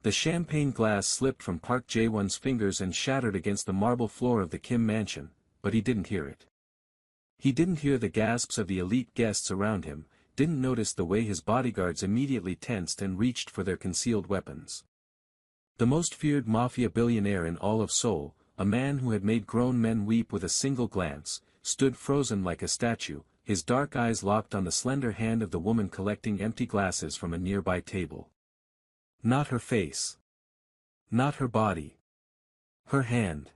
The champagne glass slipped from Park Jae-won's fingers and shattered against the marble floor of the Kim mansion, but he didn't hear it. He didn't hear the gasps of the elite guests around him, didn't notice the way his bodyguards immediately tensed and reached for their concealed weapons. The most feared mafia billionaire in all of Seoul, a man who had made grown men weep with a single glance, stood frozen like a statue, his dark eyes locked on the slender hand of the woman collecting empty glasses from a nearby table. Not her face. Not her body. Her hand.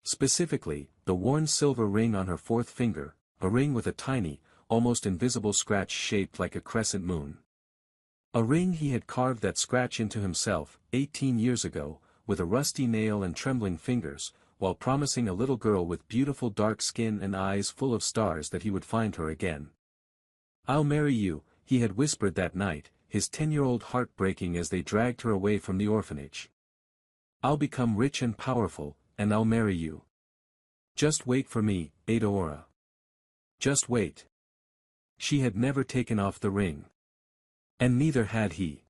Specifically, the worn silver ring on her fourth finger, a ring with a tiny, almost invisible scratch shaped like a crescent moon. A ring he had carved that scratch into himself, 18 years ago, with a rusty nail and trembling fingers, while promising a little girl with beautiful dark skin and eyes full of stars that he would find her again. "I'll marry you," he had whispered that night, his 10-year-old heart breaking as they dragged her away from the orphanage. "I'll become rich and powerful, and I'll marry you. Just wait for me, Adeora. Just wait." She had never taken off the ring. And neither had he.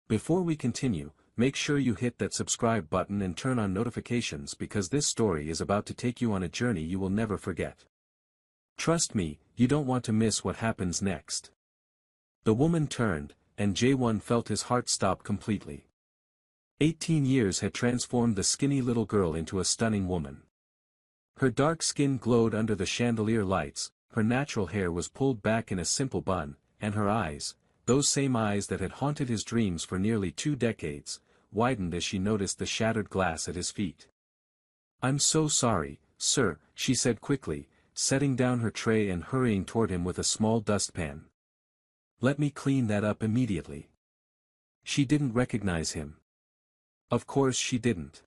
Before we continue, make sure you hit that subscribe button and turn on notifications because this story is about to take you on a journey you will never forget. Trust me, you don't want to miss what happens next. The woman turned, and Jae-won felt his heart stop completely. 18 years had transformed the skinny little girl into a stunning woman. Her dark skin glowed under the chandelier lights, her natural hair was pulled back in a simple bun, and her eyes, those same eyes that had haunted his dreams for nearly 2 decades, widened as she noticed the shattered glass at his feet. "I'm so sorry, sir," she said quickly, setting down her tray and hurrying toward him with a small dustpan. "Let me clean that up immediately." She didn't recognize him. Of course she didn't.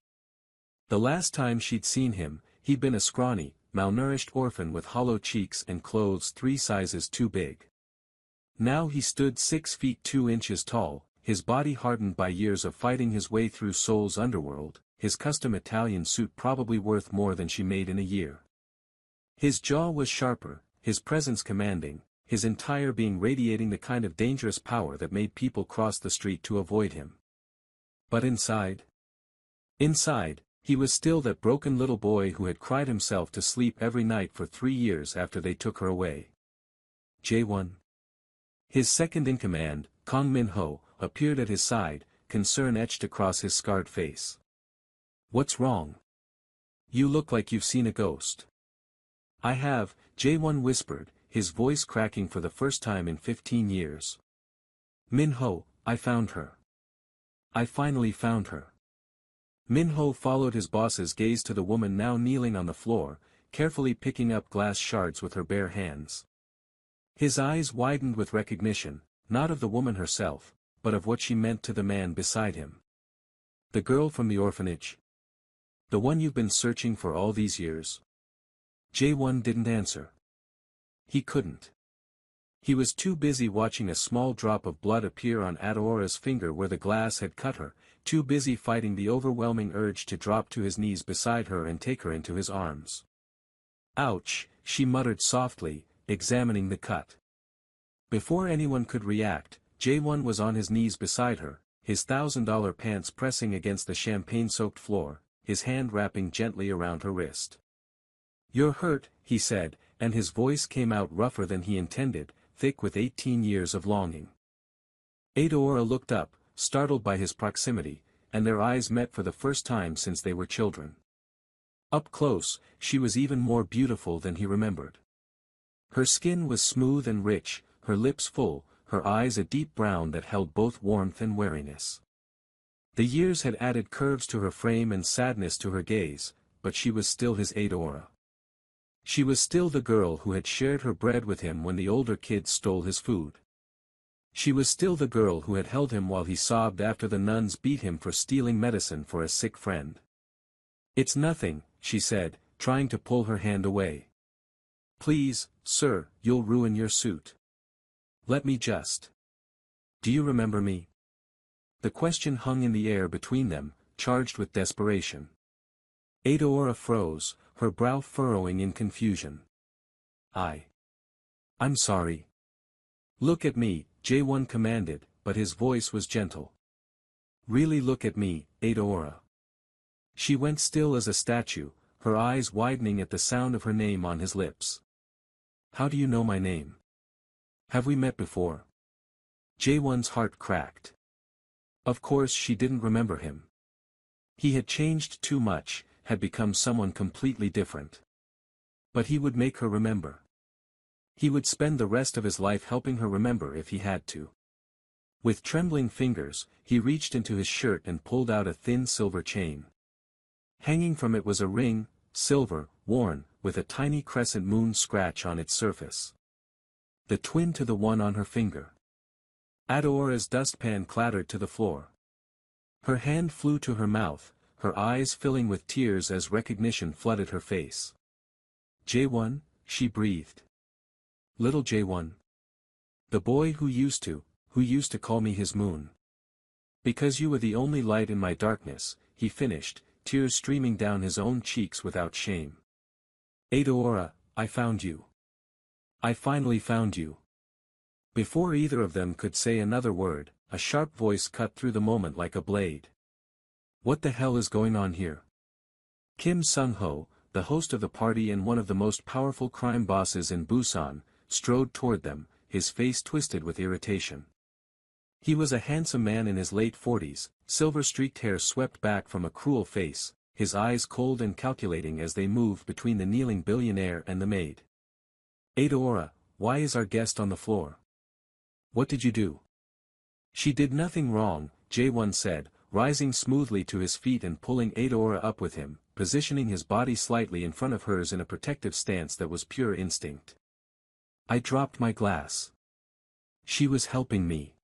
The last time she'd seen him, he'd been a scrawny, malnourished orphan with hollow cheeks and clothes 3 sizes too big. Now he stood 6 feet 2 inches tall, his body hardened by years of fighting his way through Seoul's underworld, his custom Italian suit probably worth more than she made in a year. His jaw was sharper, his presence commanding, his entire being radiating the kind of dangerous power that made people cross the street to avoid him. But inside? Inside, he was still that broken little boy who had cried himself to sleep every night for 3 years after they took her away. Jae-won. His second-in-command, Kang Min-ho, appeared at his side, concern etched across his scarred face. "What's wrong? You look like you've seen a ghost." "I have," Jae-won whispered, his voice cracking for the first time in 15 years. "Min-ho, I found her. I finally found her." Min-ho followed his boss's gaze to the woman now kneeling on the floor, carefully picking up glass shards with her bare hands. His eyes widened with recognition, not of the woman herself, but of what she meant to the man beside him. "The girl from the orphanage? The one you've been searching for all these years?" Jae-won didn't answer. He couldn't. He was too busy watching a small drop of blood appear on Adeora's finger where the glass had cut her, too busy fighting the overwhelming urge to drop to his knees beside her and take her into his arms. "Ouch," she muttered softly, examining the cut. Before anyone could react, Jae-won was on his knees beside her, his $1,000 pants pressing against the champagne-soaked floor, his hand wrapping gently around her wrist. "You're hurt," he said, and his voice came out rougher than he intended, thick with 18 years of longing. Adeora looked up, startled by his proximity, and their eyes met for the first time since they were children. Up close, she was even more beautiful than he remembered. Her skin was smooth and rich, her lips full, her eyes a deep brown that held both warmth and wariness. The years had added curves to her frame and sadness to her gaze, but she was still his Adeora. She was still the girl who had shared her bread with him when the older kids stole his food. She was still the girl who had held him while he sobbed after the nuns beat him for stealing medicine for a sick friend. "It's nothing," she said, trying to pull her hand away. "Please, sir, you'll ruin your suit. Let me just. Do you remember me?" The question hung in the air between them, charged with desperation. Adeora froze, her brow furrowing in confusion. I'm sorry." "Look at me," Jae-won commanded, but his voice was gentle. Really look at me, Adora. She went still as a statue, her eyes widening at the sound of her name on his lips. How do you know my name? Have we met before? Jaewon's heart cracked. Of course she didn't remember him. He had changed too much, had become someone completely different. But he would make her remember. He would spend the rest of his life helping her remember if he had to. With trembling fingers, he reached into his shirt and pulled out a thin silver chain. Hanging from it was a ring, silver, worn, with a tiny crescent moon scratch on its surface. The twin to the one on her finger. Adora's dustpan clattered to the floor. Her hand flew to her mouth, her eyes filling with tears as recognition flooded her face. Jaewon, she breathed. Little Jaewon. The boy who used to call me his moon. Because you were the only light in my darkness, he finished, tears streaming down his own cheeks without shame. Adora, I found you. I finally found you. Before either of them could say another word, a sharp voice cut through the moment like a blade. What the hell is going on here? Kim Sung-ho, the host of the party and one of the most powerful crime bosses in Busan, strode toward them, his face twisted with irritation. He was a handsome man in his late 40s, silver-streaked hair swept back from a cruel face, his eyes cold and calculating as they moved between the kneeling billionaire and the maid. Adora, why is our guest on the floor? What did you do? She did nothing wrong, Jaewon said, rising smoothly to his feet and pulling Adora up with him, positioning his body slightly in front of hers in a protective stance that was pure instinct. I dropped my glass. She was helping me.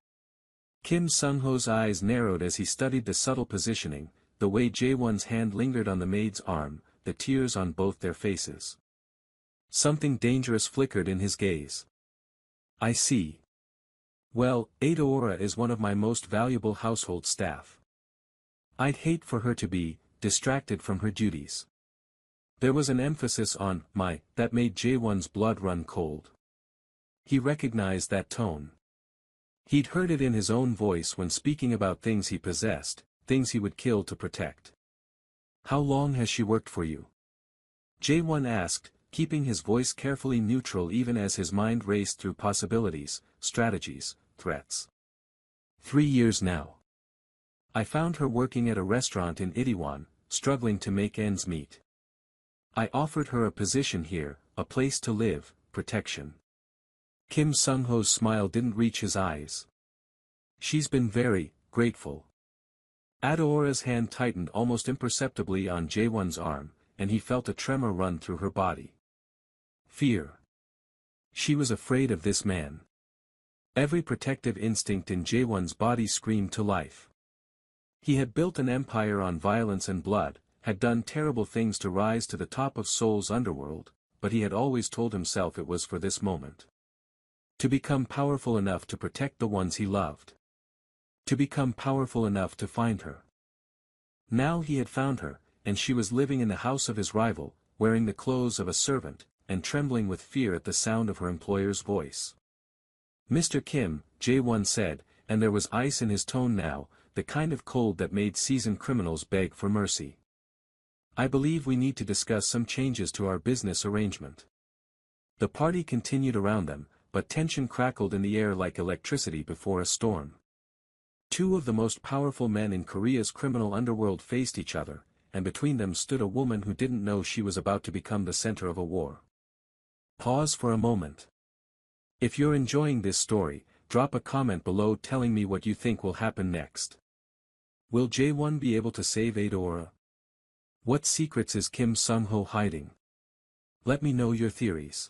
Kim Sung-ho's eyes narrowed as he studied the subtle positioning, the way Jaewon's hand lingered on the maid's arm, the tears on both their faces. Something dangerous flickered in his gaze. I see. Well, Adora is one of my most valuable household staff. I'd hate for her to be distracted from her duties. There was an emphasis on my that made Jaewon's blood run cold. He recognized that tone. He'd heard it in his own voice when speaking about things he possessed, things he would kill to protect. How long has she worked for you? Jaewon asked, keeping his voice carefully neutral even as his mind raced through possibilities, strategies, threats. 3 years now. I found her working at a restaurant in Itaewon, struggling to make ends meet. I offered her a position here, a place to live, protection. Kim Sung-ho's smile didn't reach his eyes. She's been very grateful. Adora's hand tightened almost imperceptibly on Jaewon's arm, and he felt a tremor run through her body. Fear. She was afraid of this man. Every protective instinct in Jaewon's body screamed to life. He had built an empire on violence and blood, had done terrible things to rise to the top of Seoul's underworld, but he had always told himself it was for this moment. To become powerful enough to protect the ones he loved. To become powerful enough to find her. Now he had found her, and she was living in the house of his rival, wearing the clothes of a servant, and trembling with fear at the sound of her employer's voice. Mr. Kim, Jaewon said, and there was ice in his tone now, the kind of cold that made seasoned criminals beg for mercy. I believe we need to discuss some changes to our business arrangement. The party continued around them, but tension crackled in the air like electricity before a storm. Two of the most powerful men in Korea's criminal underworld faced each other, and between them stood a woman who didn't know she was about to become the center of a war. Pause for a moment. If you're enjoying this story, drop a comment below telling me what you think will happen next. Will Jaewon be able to save Adora? What secrets is Kim Sung-ho hiding? Let me know your theories.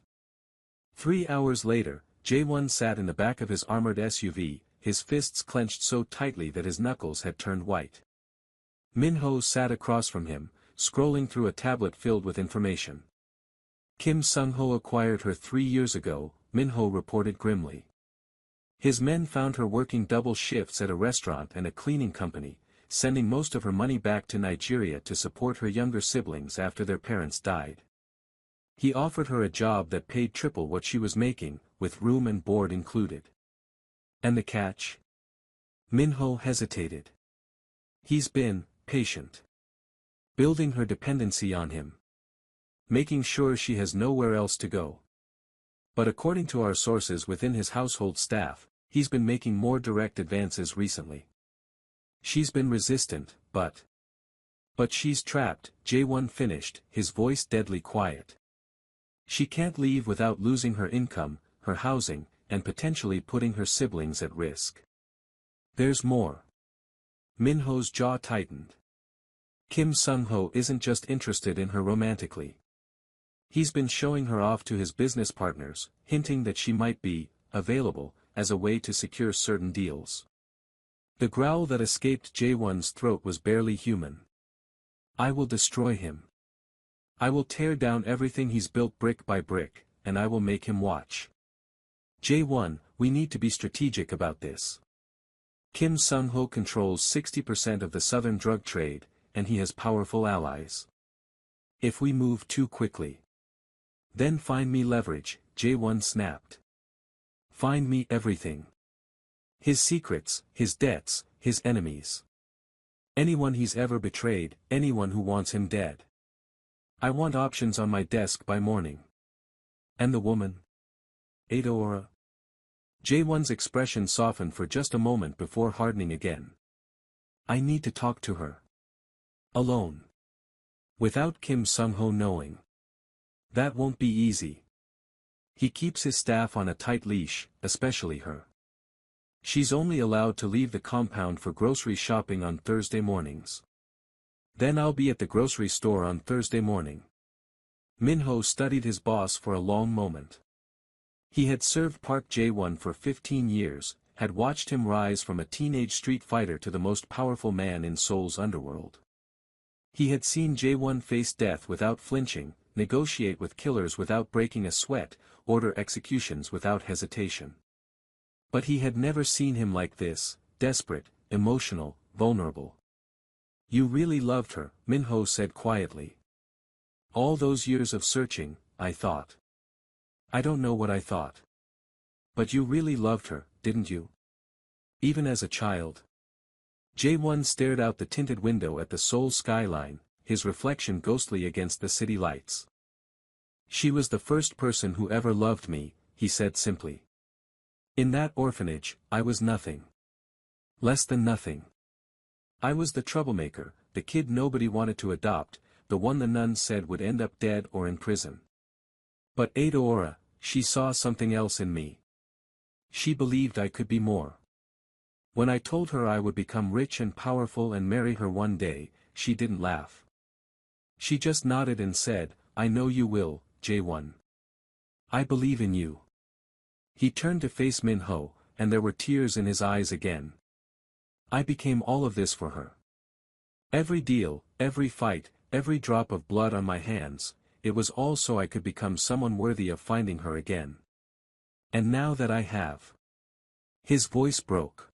3 hours later, Jaewon sat in the back of his armored SUV, his fists clenched so tightly that his knuckles had turned white. Minho sat across from him, scrolling through a tablet filled with information. Kim Sung-ho acquired her 3 years ago, Minho reported grimly. His men found her working double shifts at a restaurant and a cleaning company, sending most of her money back to Nigeria to support her younger siblings after their parents died. He offered her a job that paid triple what she was making, with room and board included. And the catch? Minho hesitated. He's been patient. Building her dependency on him. Making sure she has nowhere else to go. But according to our sources within his household staff, he's been making more direct advances recently. She's been resistant, but she's trapped, Jae-won finished, his voice deadly quiet. She can't leave without losing her income, her housing, and potentially putting her siblings at risk. There's more. Min-ho's jaw tightened. Kim Sung-ho isn't just interested in her romantically. He's been showing her off to his business partners, hinting that she might be available as a way to secure certain deals. The growl that escaped Jae-won's throat was barely human. I will destroy him. I will tear down everything he's built brick by brick, and I will make him watch. Jae-won, we need to be strategic about this. Kim Sung-ho controls 60% of the southern drug trade, and he has powerful allies. If we move too quickly, then find me leverage, Jae-won snapped. Find me everything. His secrets, his debts, his enemies. Anyone he's ever betrayed, anyone who wants him dead. I want options on my desk by morning. And the woman? Adoora. Jae-won's expression softened for just a moment before hardening again. I need to talk to her. Alone. Without Kim Sung-ho knowing. That won't be easy. He keeps his staff on a tight leash, especially her. She's only allowed to leave the compound for grocery shopping on Thursday mornings. Then I'll be at the grocery store on Thursday morning. Min-ho studied his boss for a long moment. He had served Park Jae-won for 15 years, had watched him rise from a teenage street fighter to the most powerful man in Seoul's underworld. He had seen Jae-won face death without flinching, negotiate with killers without breaking a sweat, order executions without hesitation. But he had never seen him like this, desperate, emotional, vulnerable. You really loved her, Min-ho said quietly. All those years of searching, I thought. I don't know what I thought. But you really loved her, didn't you? Even as a child. Jae-won stared out the tinted window at the Seoul skyline, his reflection ghostly against the city lights. She was the first person who ever loved me, he said simply. In that orphanage, I was nothing. Less than nothing. I was the troublemaker, the kid nobody wanted to adopt, the one the nuns said would end up dead or in prison. But Adoora, she saw something else in me. She believed I could be more. When I told her I would become rich and powerful and marry her one day, she didn't laugh. She just nodded and said, I know you will, Jae-won. I believe in you. He turned to face Min-ho, and there were tears in his eyes again. I became all of this for her. Every deal, every fight, every drop of blood on my hands, it was all so I could become someone worthy of finding her again. And now that I have. His voice broke.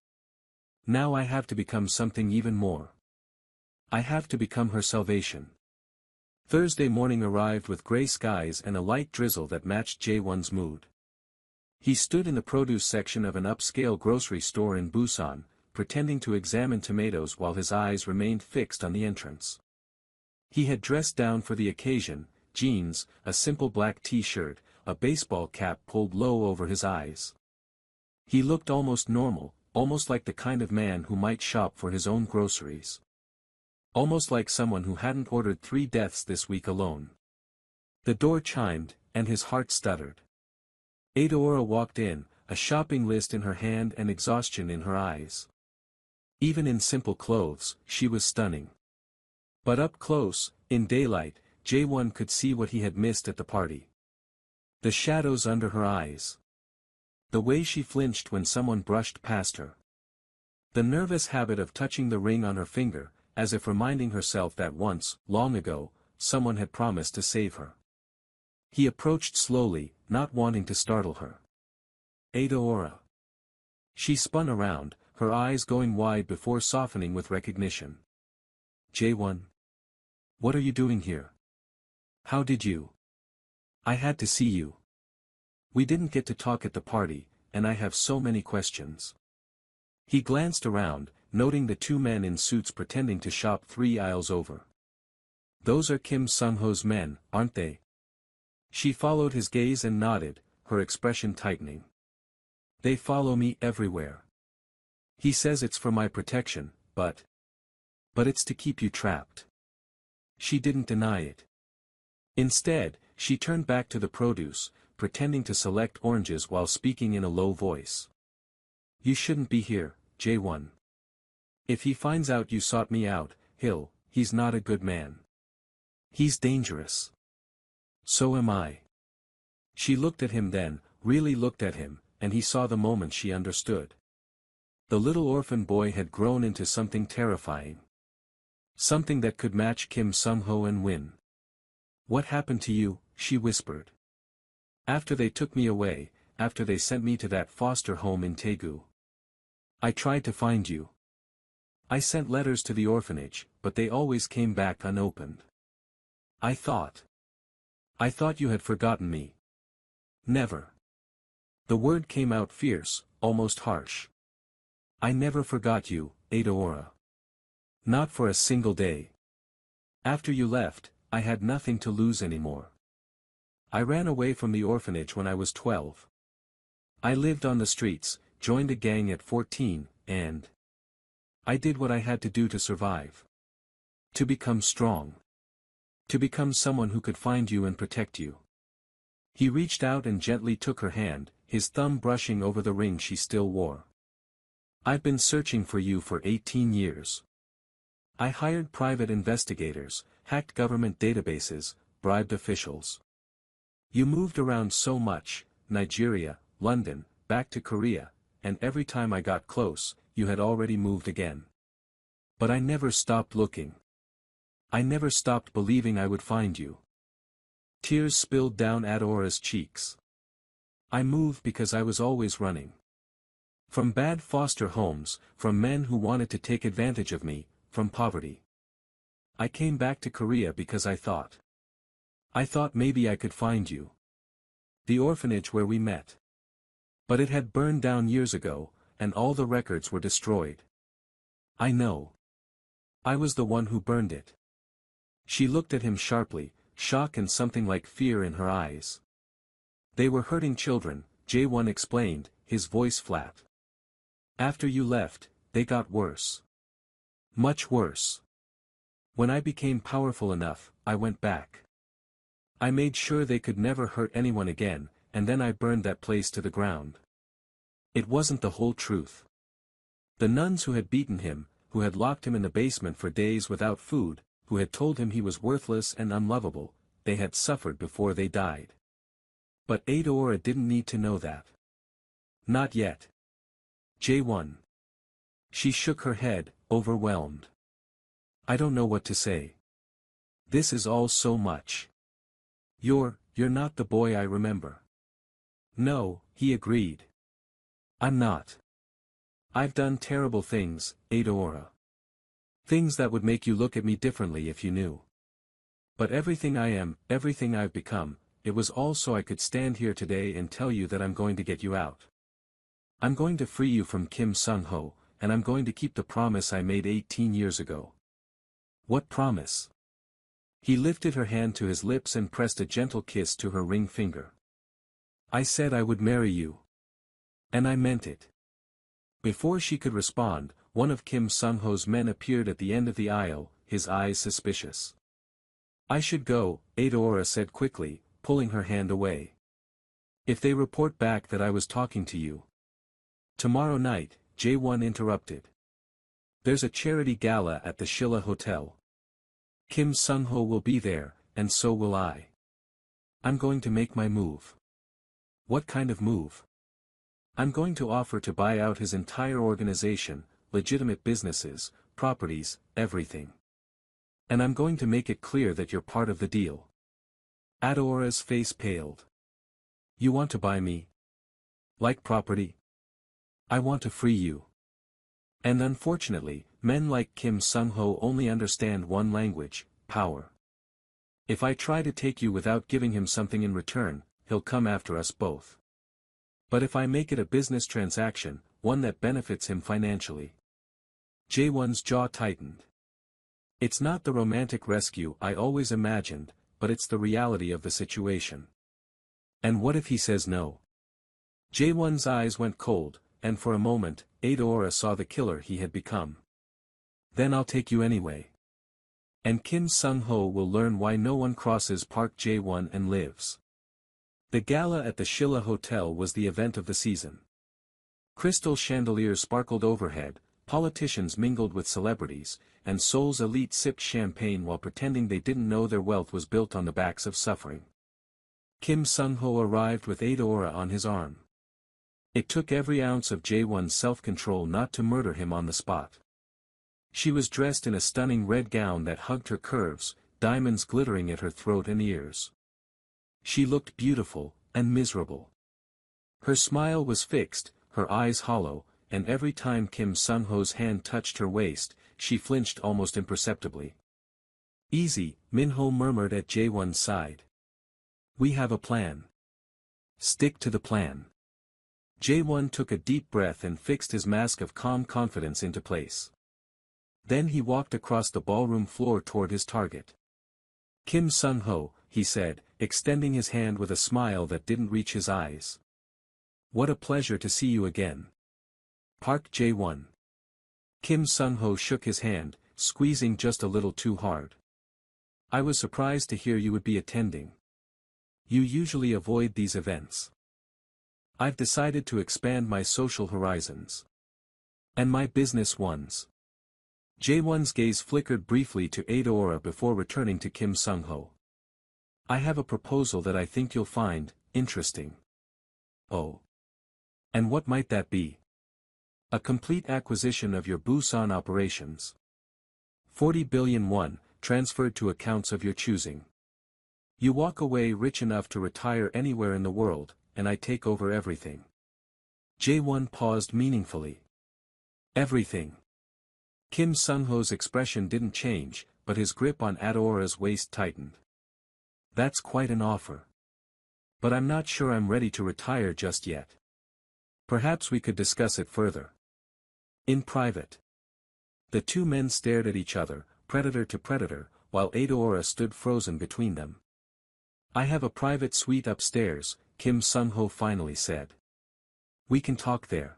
Now I have to become something even more. I have to become her salvation. Thursday morning arrived with gray skies and a light drizzle that matched Jae-won's mood. He stood in the produce section of an upscale grocery store in Busan, pretending to examine tomatoes while his eyes remained fixed on the entrance. He had dressed down for the occasion, jeans, a simple black t-shirt, a baseball cap pulled low over his eyes. He looked almost normal, almost like the kind of man who might shop for his own groceries. Almost like someone who hadn't ordered 3 deaths this week alone. The door chimed, and his heart stuttered. Adoora walked in, a shopping list in her hand and exhaustion in her eyes. Even in simple clothes, she was stunning. But up close, in daylight, Jae-won could see what he had missed at the party. The shadows under her eyes. The way she flinched when someone brushed past her. The nervous habit of touching the ring on her finger, as if reminding herself that once, long ago, someone had promised to save her. He approached slowly, not wanting to startle her. Adoora. She spun around, her eyes going wide before softening with recognition. Jae-won. What are you doing here? How did you? I had to see you. We didn't get to talk at the party, and I have so many questions. He glanced around, noting the two men in suits pretending to shop 3 aisles over. Those are Kim Sung-ho's men, aren't they? She followed his gaze and nodded, her expression tightening. They follow me everywhere. He says it's for my protection, but it's to keep you trapped. She didn't deny it. Instead, she turned back to the produce, pretending to select oranges while speaking in a low voice. You shouldn't be here, J1. If he finds out you sought me out, he's not a good man. He's dangerous. So am I. She looked at him then, really looked at him, and he saw the moment she understood. The little orphan boy had grown into something terrifying. Something that could match Kim Sung-ho and win. What happened to you? She whispered. After they took me away, after they sent me to that foster home in Daegu. I tried to find you. I sent letters to the orphanage, but they always came back unopened. I thought you had forgotten me. Never. The word came out fierce, almost harsh. I never forgot you, Adeora. Not for a single day. After you left, I had nothing to lose anymore. I ran away from the orphanage when I was 12. I lived on the streets, joined a gang at 14, and I did what I had to do to survive. To become strong. To become someone who could find you and protect you. He reached out and gently took her hand, his thumb brushing over the ring she still wore. I've been searching for you for 18 years. I hired private investigators, hacked government databases, bribed officials. You moved around so much, Nigeria, London, back to Korea, and every time I got close, you had already moved again. But I never stopped looking. I never stopped believing I would find you. Tears spilled down Adeora's cheeks. I moved because I was always running. From bad foster homes, from men who wanted to take advantage of me, from poverty. I came back to Korea because I thought maybe I could find you. The orphanage where we met. But it had burned down years ago, and all the records were destroyed. I know. I was the one who burned it. She looked at him sharply, shock and something like fear in her eyes. They were hurting children, J1 explained, his voice flat. After you left, they got worse. Much worse. When I became powerful enough, I went back. I made sure they could never hurt anyone again, and then I burned that place to the ground. It wasn't the whole truth. The nuns who had beaten him, who had locked him in the basement for days without food, who had told him he was worthless and unlovable, they had suffered before they died. But Adeora didn't need to know that. Not yet. J1. She shook her head, overwhelmed. I don't know what to say. This is all so much. You're not the boy I remember. No, he agreed. I'm not. I've done terrible things, Adeora. Things that would make you look at me differently if you knew. But everything I am, everything I've become, it was all so I could stand here today and tell you that I'm going to get you out. I'm going to free you from Kim Sung-ho, and I'm going to keep the promise I made 18 years ago. What promise? He lifted her hand to his lips and pressed a gentle kiss to her ring finger. I said I would marry you. And I meant it. Before she could respond, one of Kim Sung-ho's men appeared at the end of the aisle, his eyes suspicious. I should go, Adeora said quickly, pulling her hand away. If they report back that I was talking to you. Tomorrow night, J1 interrupted. There's a charity gala at the Shilla Hotel. Kim Sung-ho will be there, and so will I. I'm going to make my move. What kind of move? I'm going to offer to buy out his entire organization, legitimate businesses, properties, everything. And I'm going to make it clear that you're part of the deal. Adeora's face paled. You want to buy me? Like property? I want to free you. And unfortunately, men like Kim Sung-ho only understand one language, power. If I try to take you without giving him something in return, he'll come after us both. But if I make it a business transaction, one that benefits him financially. Jae-won's jaw tightened. It's not the romantic rescue I always imagined, but it's the reality of the situation. And what if he says no? Jae-won's eyes went cold, and for a moment, Aora saw the killer he had become. Then I'll take you anyway. And Kim Sung-ho will learn why no one crosses Park Jae-won and lives. The gala at the Shilla Hotel was the event of the season. Crystal chandeliers sparkled overhead, politicians mingled with celebrities, and Seoul's elite sipped champagne while pretending they didn't know their wealth was built on the backs of suffering. Kim Sung-ho arrived with Aora on his arm. It took every ounce of Jae-won's self-control not to murder him on the spot. She was dressed in a stunning red gown that hugged her curves, diamonds glittering at her throat and ears. She looked beautiful, and miserable. Her smile was fixed, her eyes hollow, and every time Kim Sung-ho's hand touched her waist, she flinched almost imperceptibly. Easy, Min-ho murmured at Jae-won's side. We have a plan. Stick to the plan. Jae-won took a deep breath and fixed his mask of calm confidence into place. Then he walked across the ballroom floor toward his target. Kim Sung-ho, he said, extending his hand with a smile that didn't reach his eyes. What a pleasure to see you again. Park Jae-won. Kim Sung-ho shook his hand, squeezing just a little too hard. I was surprised to hear you would be attending. You usually avoid these events. I've decided to expand my social horizons. And my business ones. Jae-won's gaze flickered briefly to Aora before returning to Kim Sung-ho. I have a proposal that I think you'll find interesting. Oh. And what might that be? A complete acquisition of your Busan operations. 40 billion won, transferred to accounts of your choosing. You walk away rich enough to retire anywhere in the world, and I take over everything. Jae-won paused meaningfully. Everything. Kim Sung-ho's expression didn't change, but his grip on Aora's waist tightened. That's quite an offer. But I'm not sure I'm ready to retire just yet. Perhaps we could discuss it further. In private. The two men stared at each other, predator to predator, while Aora stood frozen between them. I have a private suite upstairs, Kim Sung-ho finally said. We can talk there.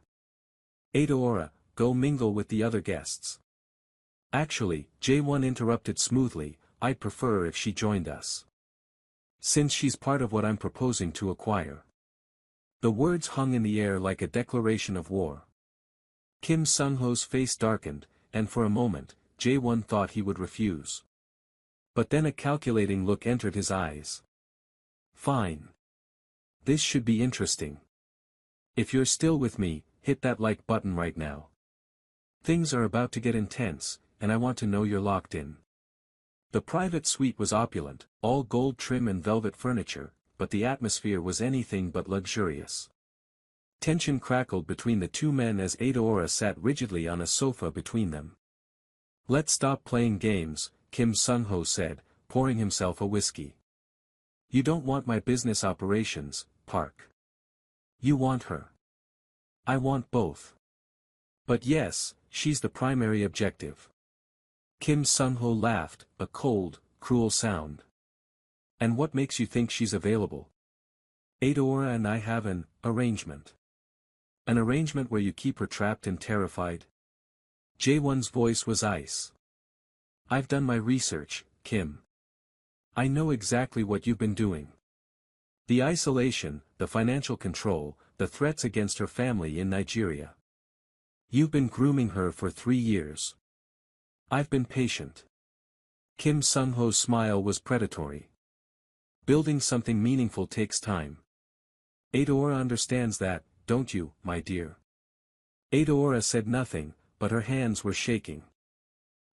Aora, go mingle with the other guests. Actually, Jae-won interrupted smoothly, I'd prefer if she joined us. Since she's part of what I'm proposing to acquire. The words hung in the air like a declaration of war. Kim Sung-ho's face darkened, and for a moment, Jae-won thought he would refuse. But then a calculating look entered his eyes. Fine. This should be interesting. If you're still with me, hit that like button right now. Things are about to get intense, and I want to know you're locked in. The private suite was opulent, all gold trim and velvet furniture, but the atmosphere was anything but luxurious. Tension crackled between the two men as Aora sat rigidly on a sofa between them. Let's stop playing games, Kim Sung-ho said, pouring himself a whiskey. You don't want my business operations, Park. You want her. I want both. But yes, she's the primary objective. Kim Sung-ho laughed, a cold, cruel sound. And what makes you think she's available? Aora and I have an arrangement. An arrangement where you keep her trapped and terrified? Jae-won's voice was ice. I've done my research, Kim. I know exactly what you've been doing. The isolation, the financial control, the threats against her family in Nigeria. You've been grooming her for 3 years. I've been patient. Kim Sung-ho's smile was predatory. Building something meaningful takes time. Aora understands that, don't you, my dear? Aora said nothing, but her hands were shaking.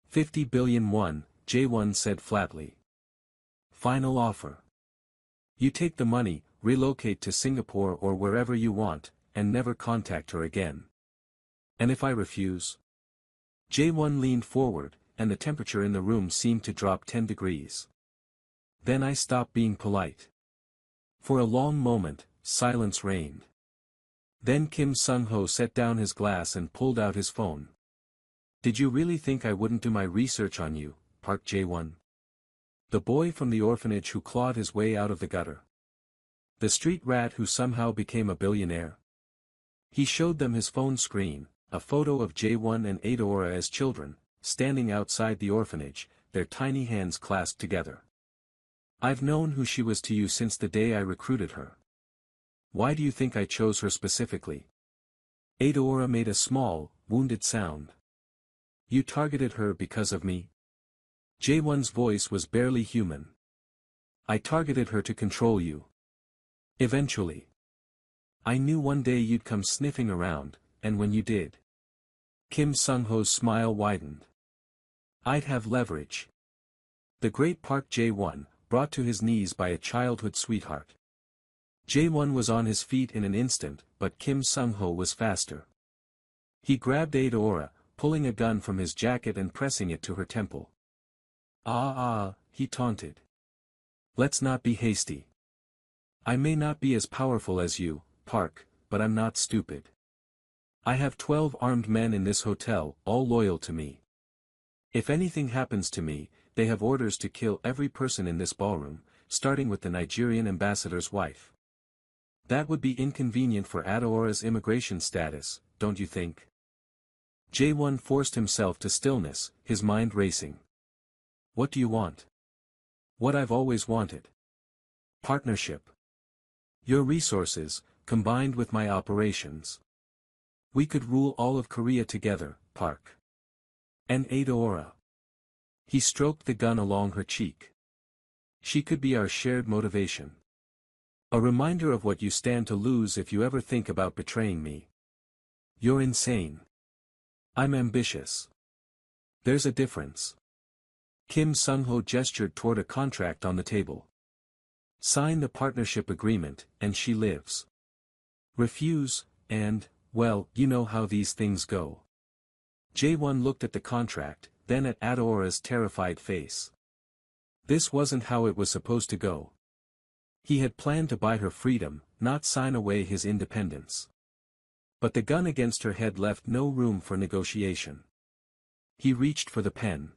50 billion won, Jae-won said flatly. Final offer. You take the money, relocate to Singapore or wherever you want, and never contact her again. And if I refuse? Jae-won leaned forward, and the temperature in the room seemed to drop 10 degrees. Then I stopped being polite. For a long moment, silence reigned. Then Kim Sung-ho set down his glass and pulled out his phone. Did you really think I wouldn't do my research on you, Park Jae-won? The boy from the orphanage who clawed his way out of the gutter. The street rat who somehow became a billionaire. He showed them his phone screen, a photo of Jae-won and Adora as children, standing outside the orphanage, their tiny hands clasped together. I've known who she was to you since the day I recruited her. Why do you think I chose her specifically? Adora made a small, wounded sound. You targeted her because of me? Jae-won's voice was barely human. I targeted her to control you. Eventually. I knew one day you'd come sniffing around, and when you did. Kim Sung-ho's smile widened. I'd have leverage. The great Park Jae-won, brought to his knees by a childhood sweetheart. Jae-won was on his feet in an instant, but Kim Sung-ho was faster. He grabbed Adora, pulling a gun from his jacket and pressing it to her temple. He taunted. Let's not be hasty. I may not be as powerful as you, Park, but I'm not stupid. I have 12 armed men in this hotel, all loyal to me. If anything happens to me, they have orders to kill every person in this ballroom, starting with the Nigerian ambassador's wife. That would be inconvenient for Adora's immigration status, don't you think? Jae-won forced himself to stillness, his mind racing. What do you want? What I've always wanted. Partnership. Your resources, combined with my operations. We could rule all of Korea together, Park. And Adora. He stroked the gun along her cheek. She could be our shared motivation. A reminder of what you stand to lose if you ever think about betraying me. You're insane. I'm ambitious. There's a difference. Kim Sung-ho gestured toward a contract on the table. Sign the partnership agreement, and she lives. Refuse, and, well, you know how these things go. Jae-won looked at the contract, then at Adora's terrified face. This wasn't how it was supposed to go. He had planned to buy her freedom, not sign away his independence. But the gun against her head left no room for negotiation. He reached for the pen.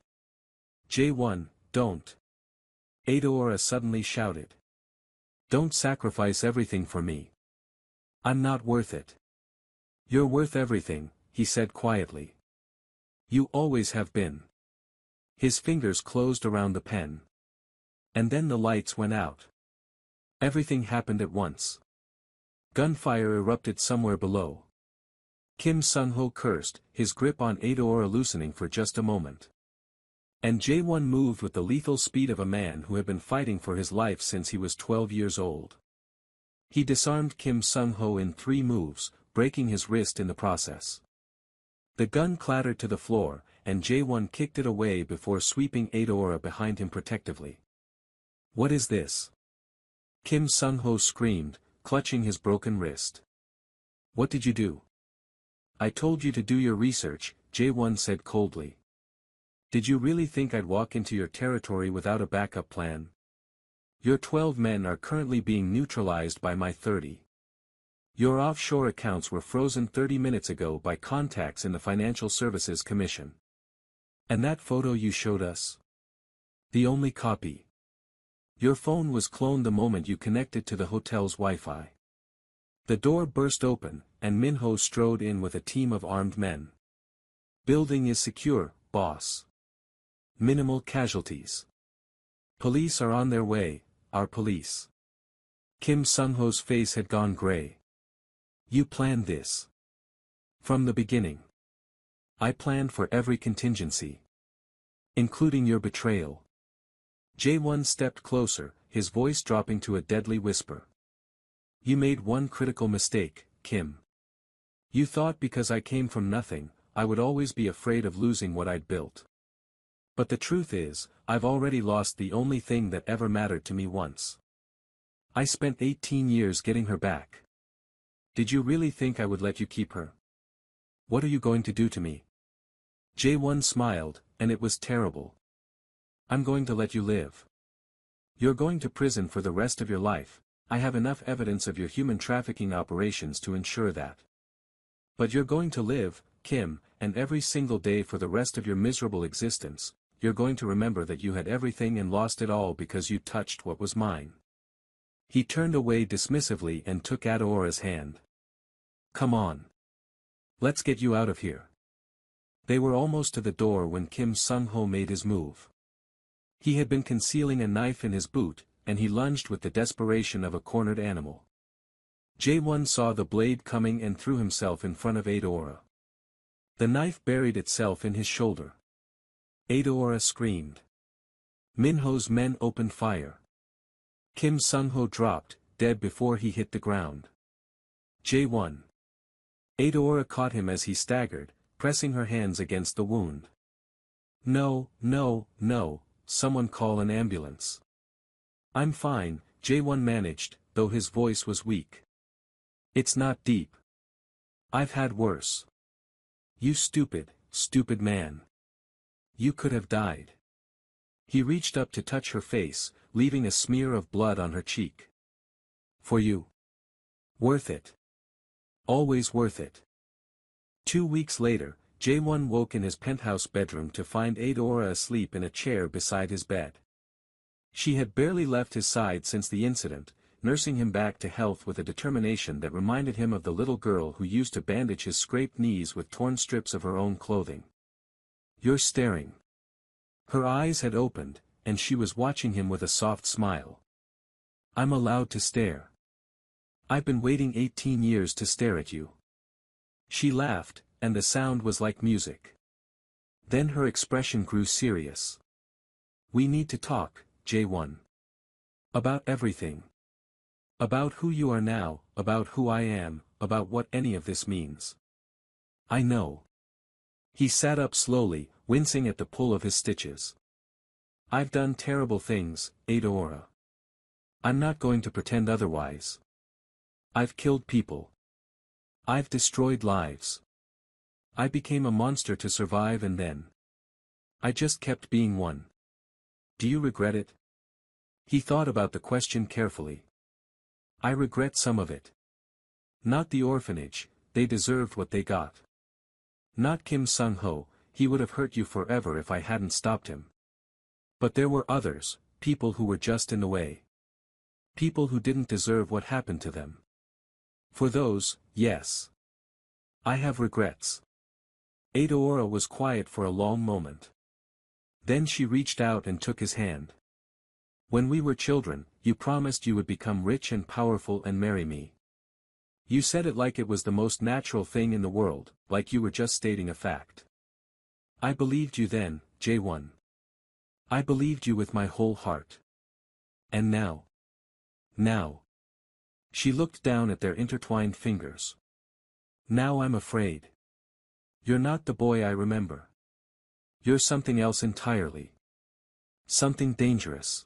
Jae-won, don't. Adora suddenly shouted. Don't sacrifice everything for me. I'm not worth it. You're worth everything, he said quietly. You always have been. His fingers closed around the pen. And then the lights went out. Everything happened at once. Gunfire erupted somewhere below. Kim Sung-ho cursed, his grip on Adora loosening for just a moment. And Jae-won moved with the lethal speed of a man who had been fighting for his life since he was 12 years old. He disarmed Kim Sung-ho in 3 moves, breaking his wrist in the process. The gun clattered to the floor, and Jae-won kicked it away before sweeping Adora behind him protectively. What is this? Kim Sung-ho screamed, clutching his broken wrist. What did you do? I told you to do your research, Jae-won said coldly. Did you really think I'd walk into your territory without a backup plan? Your 12 men are currently being neutralized by my 30. Your offshore accounts were frozen 30 minutes ago by contacts in the Financial Services Commission. And that photo you showed us? The only copy. Your phone was cloned the moment you connected to the hotel's Wi-Fi. The door burst open, and Minho strode in with a team of armed men. Building is secure, boss. Minimal casualties. Police are on their way, our police. Kim Sung-ho's face had gone gray. You planned this. From the beginning. I planned for every contingency. Including your betrayal. Jae-won stepped closer, his voice dropping to a deadly whisper. You made one critical mistake, Kim. You thought because I came from nothing, I would always be afraid of losing what I'd built. But the truth is, I've already lost the only thing that ever mattered to me once. I spent 18 years getting her back. Did you really think I would let you keep her? What are you going to do to me? Jae-won smiled, and it was terrible. I'm going to let you live. You're going to prison for the rest of your life. I have enough evidence of your human trafficking operations to ensure that. But you're going to live, Kim, and every single day for the rest of your miserable existence, you're going to remember that you had everything and lost it all because you touched what was mine." He turned away dismissively and took Adora's hand. "Come on. Let's get you out of here." They were almost to the door when Kim Sung-ho made his move. He had been concealing a knife in his boot, and he lunged with the desperation of a cornered animal. Jae-won saw the blade coming and threw himself in front of Adora. The knife buried itself in his shoulder. Adora screamed. Minho's men opened fire. Kim Sung-ho dropped, dead before he hit the ground. Jae-won. Adora caught him as he staggered, pressing her hands against the wound. "No, no, no, someone call an ambulance." "I'm fine," Jae-won managed, though his voice was weak. "It's not deep. I've had worse." "You stupid, stupid man. You could have died." He reached up to touch her face, leaving a smear of blood on her cheek. "For you. Worth it. Always worth it." 2 weeks later, Jae-won woke in his penthouse bedroom to find Adora asleep in a chair beside his bed. She had barely left his side since the incident, nursing him back to health with a determination that reminded him of the little girl who used to bandage his scraped knees with torn strips of her own clothing. "You're staring." Her eyes had opened, and she was watching him with a soft smile. "I'm allowed to stare. I've been waiting 18 years to stare at you." She laughed, and the sound was like music. Then her expression grew serious. "We need to talk, Jae-won. About everything. About who you are now, about who I am, about what any of this means." "I know." He sat up slowly, wincing at the pull of his stitches. "I've done terrible things, Adora. I'm not going to pretend otherwise. I've killed people. I've destroyed lives. I became a monster to survive, and then I just kept being one. Do you regret it?" He thought about the question carefully. "I regret some of it. Not the orphanage, they deserved what they got. Not Kim Sung-ho, he would have hurt you forever if I hadn't stopped him. But there were others, people who were just in the way. People who didn't deserve what happened to them. For those, yes. I have regrets." Adora was quiet for a long moment. Then she reached out and took his hand. "When we were children, you promised you would become rich and powerful and marry me. You said it like it was the most natural thing in the world, like you were just stating a fact. I believed you then, Jae-won. I believed you with my whole heart. And now. Now." She looked down at their intertwined fingers. "Now I'm afraid. You're not the boy I remember. You're something else entirely. Something dangerous.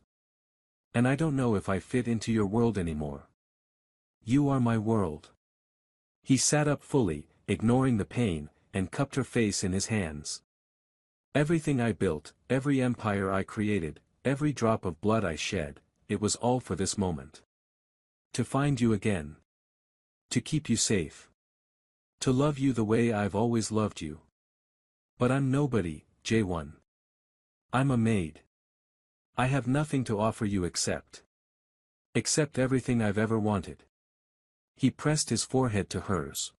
And I don't know if I fit into your world anymore. You are my world." He sat up fully, ignoring the pain, and cupped her face in his hands. "Everything I built, every empire I created, every drop of blood I shed, it was all for this moment. To find you again. To keep you safe. To love you the way I've always loved you. But I'm nobody, Jae-won. I'm a maid. I have nothing to offer you except everything I've ever wanted." He pressed his forehead to hers.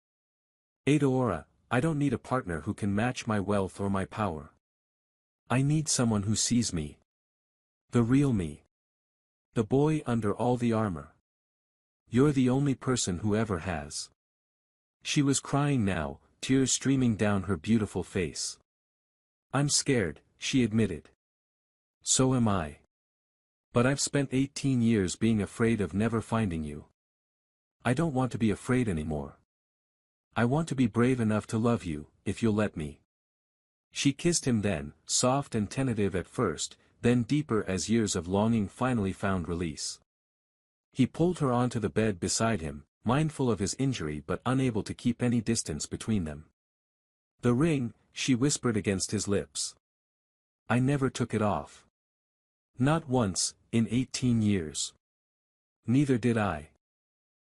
"Adora, I don't need a partner who can match my wealth or my power. I need someone who sees me. The real me. The boy under all the armor. You're the only person who ever has." She was crying now, tears streaming down her beautiful face. "I'm scared," she admitted. "So am I. But I've spent 18 years being afraid of never finding you. I don't want to be afraid anymore. I want to be brave enough to love you, if you'll let me." She kissed him then, soft and tentative at first, then deeper as years of longing finally found release. He pulled her onto the bed beside him, mindful of his injury but unable to keep any distance between them. "The ring," she whispered against his lips. "I never took it off. Not once, in 18 years. Neither did I."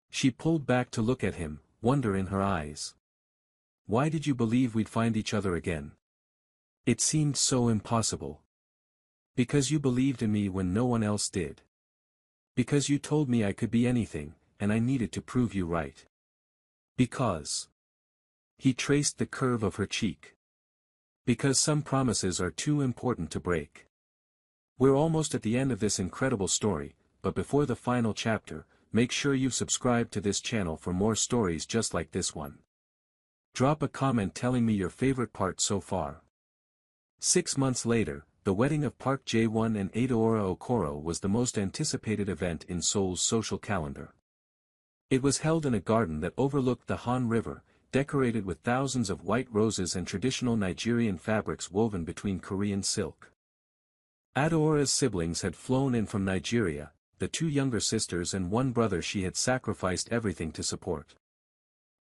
She pulled back to look at him, wonder in her eyes. Why did you believe we'd find each other again? It seemed so impossible. Because you believed in me when no one else did. Because you told me I could be anything, and I needed to prove you right. Because. He traced the curve of her cheek. Because some promises are too important to break. We're almost at the end of this incredible story, but before the final chapter, make sure you've subscribed to this channel for more stories just like this one. Drop a comment telling me your favorite part so far. 6 months later, the wedding of Park Jae-won and Adaora Okoro was the most anticipated event in Seoul's social calendar. It was held in a garden that overlooked the Han River, decorated with thousands of white roses and traditional Nigerian fabrics woven between Korean silk. Adaora's siblings had flown in from Nigeria, the 2 younger sisters and 1 brother she had sacrificed everything to support.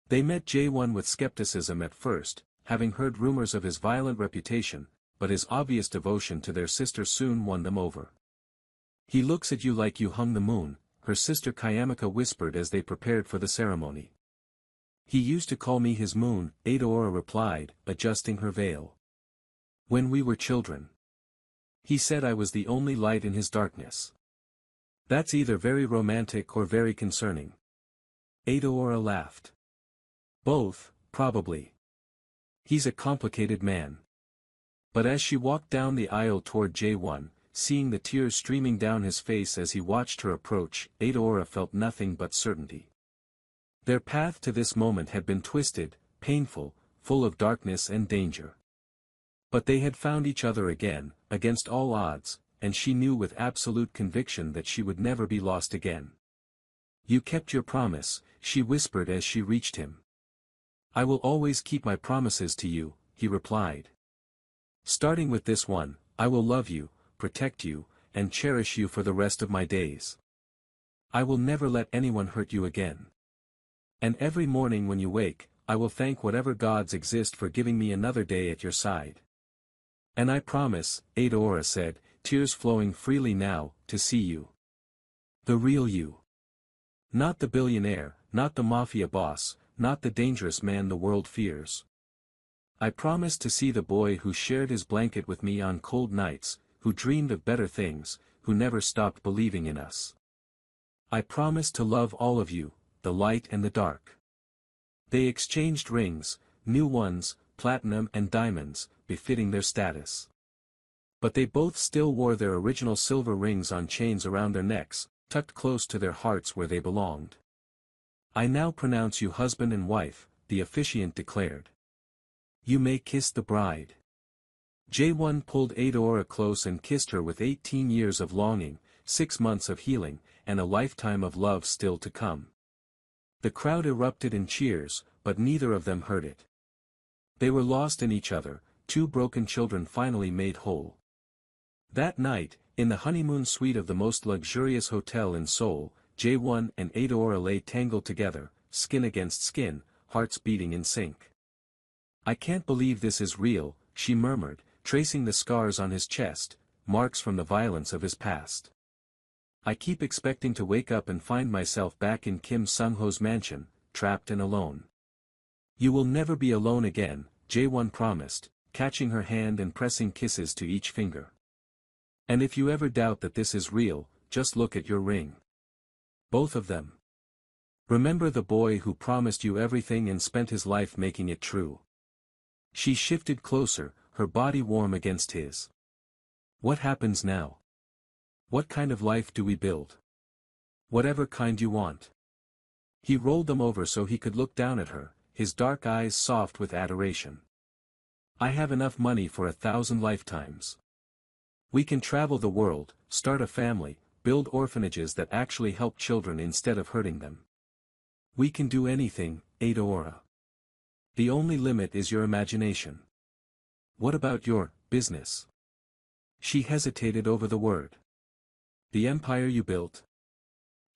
They met Jae-won with skepticism at first, having heard rumors of his violent reputation, but his obvious devotion to their sister soon won them over. "He looks at you like you hung the moon," her sister Kayamika whispered as they prepared for the ceremony. "He used to call me his moon," Adaora replied, adjusting her veil. "When we were children. He said I was the only light in his darkness." "That's either very romantic or very concerning." Adaora laughed. "Both, probably. He's a complicated man." But as she walked down the aisle toward Jae-won, seeing the tears streaming down his face as he watched her approach, Adaora felt nothing but certainty. Their path to this moment had been twisted, painful, full of darkness and danger. But they had found each other again, against all odds, and she knew with absolute conviction that she would never be lost again. "You kept your promise," she whispered as she reached him. "I will always keep my promises to you," he replied. "Starting with this one, I will love you, protect you, and cherish you for the rest of my days. I will never let anyone hurt you again. And every morning when you wake, I will thank whatever gods exist for giving me another day at your side. And I promise," Adaora said, tears flowing freely now, "to see you. The real you. Not the billionaire, not the mafia boss, not the dangerous man the world fears. I promise to see the boy who shared his blanket with me on cold nights, who dreamed of better things, who never stopped believing in us. I promise to love all of you, the light and the dark." They exchanged rings, new ones, platinum and diamonds, befitting their status. But they both still wore their original silver rings on chains around their necks, tucked close to their hearts where they belonged. "I now pronounce you husband and wife," the officiant declared. "You may kiss the bride." Jae-won pulled Adaora close and kissed her with 18 years of longing, 6 months of healing, and a lifetime of love still to come. The crowd erupted in cheers, but neither of them heard it. They were lost in each other, 2 broken children finally made whole. That night, in the honeymoon suite of the most luxurious hotel in Seoul, Jae-won and Adaora lay tangled together, skin against skin, hearts beating in sync. "I can't believe this is real," she murmured, tracing the scars on his chest, marks from the violence of his past. "I keep expecting to wake up and find myself back in Kim Sung-ho's mansion, trapped and alone." "You will never be alone again," Jae-won promised, catching her hand and pressing kisses to each finger. "And if you ever doubt that this is real, just look at your ring. Both of them. Remember the boy who promised you everything and spent his life making it true." She shifted closer, her body warm against his. "What happens now? What kind of life do we build?" "Whatever kind you want." He rolled them over so he could look down at her, his dark eyes soft with adoration. "I have enough money for 1,000 lifetimes. We can travel the world, start a family, build orphanages that actually help children instead of hurting them. We can do anything, Adaora. The only limit is your imagination. What about your business?" She hesitated over the word. "The empire you built?"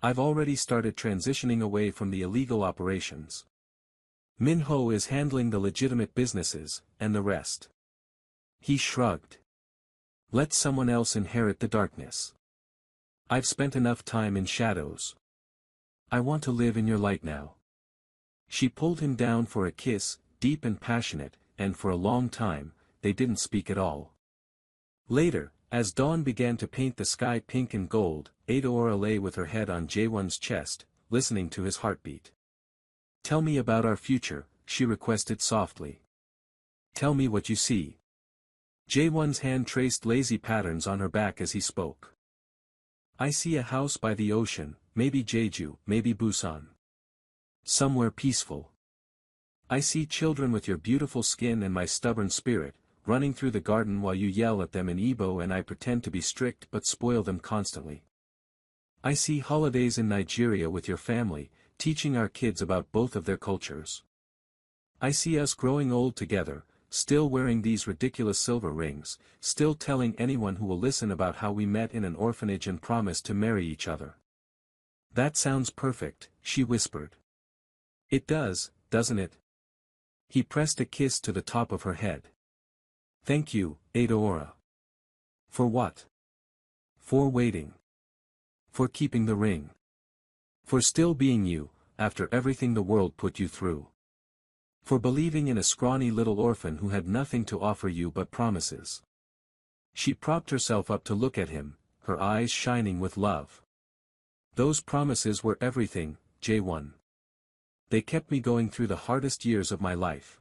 "I've already started transitioning away from the illegal operations. Min-ho is handling the legitimate businesses, and the rest." He shrugged. "Let someone else inherit the darkness. I've spent enough time in shadows. I want to live in your light now." She pulled him down for a kiss, deep and passionate, and for a long time, they didn't speak at all. Later, as dawn began to paint the sky pink and gold, Adeora lay with her head on Jaewon's chest, listening to his heartbeat. "Tell me about our future," she requested softly. "Tell me what you see." Jaewon's hand traced lazy patterns on her back as he spoke. "I see a house by the ocean, maybe Jeju, maybe Busan. Somewhere peaceful. I see children with your beautiful skin and my stubborn spirit, running through the garden while you yell at them in Igbo and I pretend to be strict but spoil them constantly. I see holidays in Nigeria with your family, teaching our kids about both of their cultures. I see us growing old together, still wearing these ridiculous silver rings, still telling anyone who will listen about how we met in an orphanage and promised to marry each other." "That sounds perfect," she whispered. "It does, doesn't it?" He pressed a kiss to the top of her head. "Thank you, Adeora." "For what?" "For waiting. For keeping the ring. For still being you, after everything the world put you through. For believing in a scrawny little orphan who had nothing to offer you but promises." She propped herself up to look at him, her eyes shining with love. "Those promises were everything, Jaewon. They kept me going through the hardest years of my life.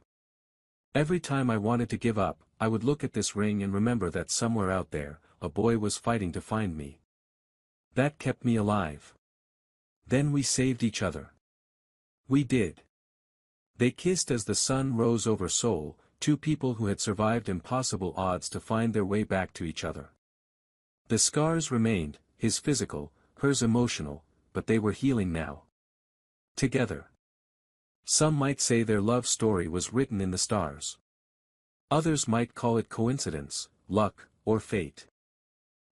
Every time I wanted to give up, I would look at this ring and remember that somewhere out there, a boy was fighting to find me. That kept me alive. Then we saved each other. We did." They kissed as the sun rose over Seoul, two people who had survived impossible odds to find their way back to each other. The scars remained, his physical, hers emotional, but they were healing now. Together. Some might say their love story was written in the stars. Others might call it coincidence, luck, or fate.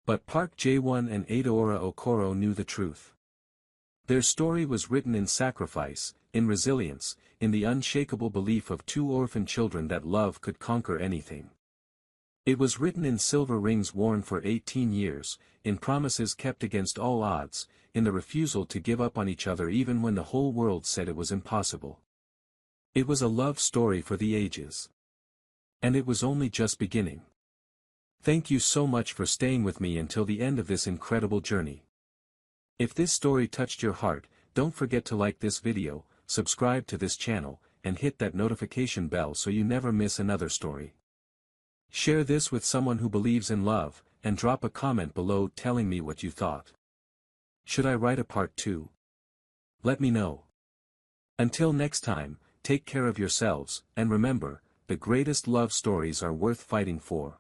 But Park Jae-won and Adeora Okoro knew the truth. Their story was written in sacrifice, in resilience, in the unshakable belief of two orphan children that love could conquer anything. It was written in silver rings worn for 18 years, in promises kept against all odds, in the refusal to give up on each other even when the whole world said it was impossible. It was a love story for the ages. And it was only just beginning. Thank you so much for staying with me until the end of this incredible journey. If this story touched your heart, don't forget to like this video, subscribe to this channel, and hit that notification bell so you never miss another story. Share this with someone who believes in love, and drop a comment below telling me what you thought. Should I write a part 2? Let me know. Until next time, take care of yourselves, and remember, the greatest love stories are worth fighting for.